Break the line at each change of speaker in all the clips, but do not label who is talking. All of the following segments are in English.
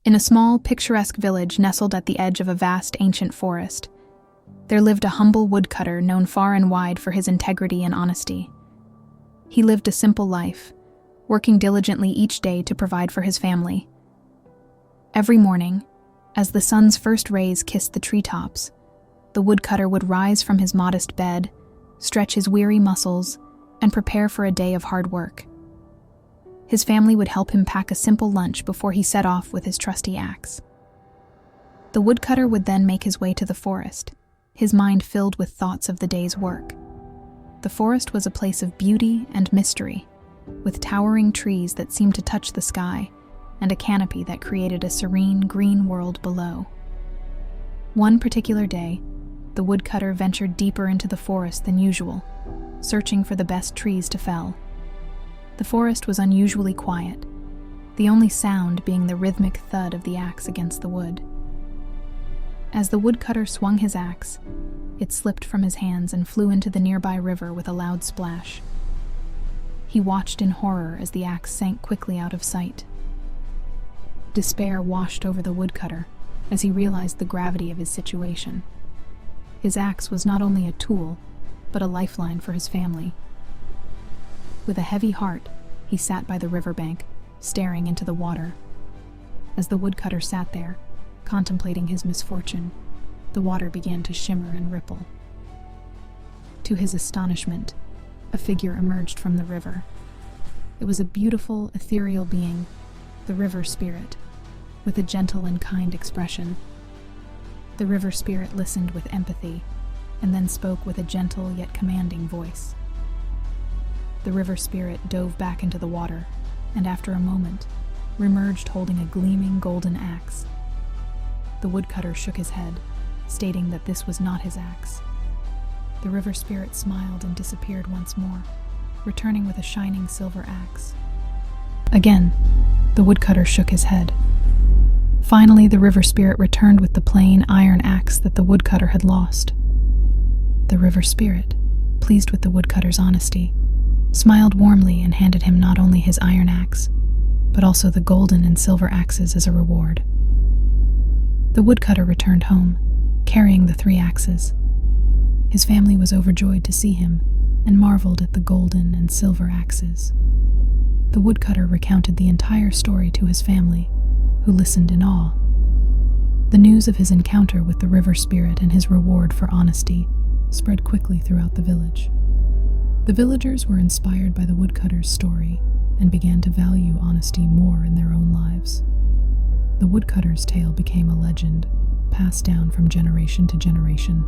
In a small, picturesque village nestled at the edge of a vast, ancient forest, there lived a humble woodcutter known far and wide for his integrity and honesty. He lived a simple life, working diligently each day to provide for his family. Every morning, as the sun's first rays kissed the treetops, the woodcutter would rise from his modest bed, stretch his weary muscles, and prepare for a day of hard work. His family would help him pack a simple lunch before he set off with his trusty axe. The woodcutter would then make his way to the forest, his mind filled with thoughts of the day's work. The forest was a place of beauty and mystery, with towering trees that seemed to touch the sky and a canopy that created a serene green world below. One particular day, the woodcutter ventured deeper into the forest than usual, searching for the best trees to fell. The forest was unusually quiet, the only sound being the rhythmic thud of the axe against the wood. As the woodcutter swung his axe, it slipped from his hands and flew into the nearby river with a loud splash. He watched in horror as the axe sank quickly out of sight. Despair washed over the woodcutter as he realized the gravity of his situation. His axe was not only a tool, but a lifeline for his family. With a heavy heart, he sat by the riverbank, staring into the water. As the woodcutter sat there, contemplating his misfortune, the water began to shimmer and ripple. To his astonishment, a figure emerged from the river. It was a beautiful, ethereal being, the river spirit, with a gentle and kind expression. The river spirit listened with empathy, and then spoke with a gentle yet commanding voice. The river spirit dove back into the water, and after a moment, reemerged holding a gleaming golden axe. The woodcutter shook his head, stating that this was not his axe. The river spirit smiled and disappeared once more, returning with a shining silver axe. Again, the woodcutter shook his head. Finally, the river spirit returned with the plain iron axe that the woodcutter had lost. The river spirit, pleased with the woodcutter's honesty, smiled warmly and handed him not only his iron axe, but also the golden and silver axes as a reward. The woodcutter returned home, carrying the 3 axes. His family was overjoyed to see him and marveled at the golden and silver axes. The woodcutter recounted the entire story to his family, who listened in awe. The news of his encounter with the river spirit and his reward for honesty spread quickly throughout the village. The villagers were inspired by the woodcutter's story and began to value honesty more in their own lives. The woodcutter's tale became a legend, passed down from generation to generation.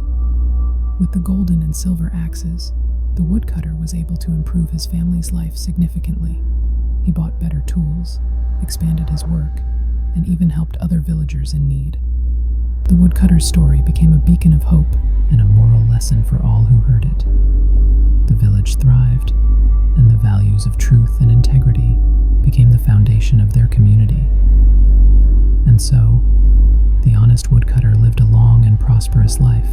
With the golden and silver axes, the woodcutter was able to improve his family's life significantly. He bought better tools, expanded his work, and even helped other villagers in need. The woodcutter's story became a beacon of hope and a moral lesson for all who heard it. The village thrived, and the values of truth and integrity became the foundation of their community. And so, the honest woodcutter lived a long and prosperous life,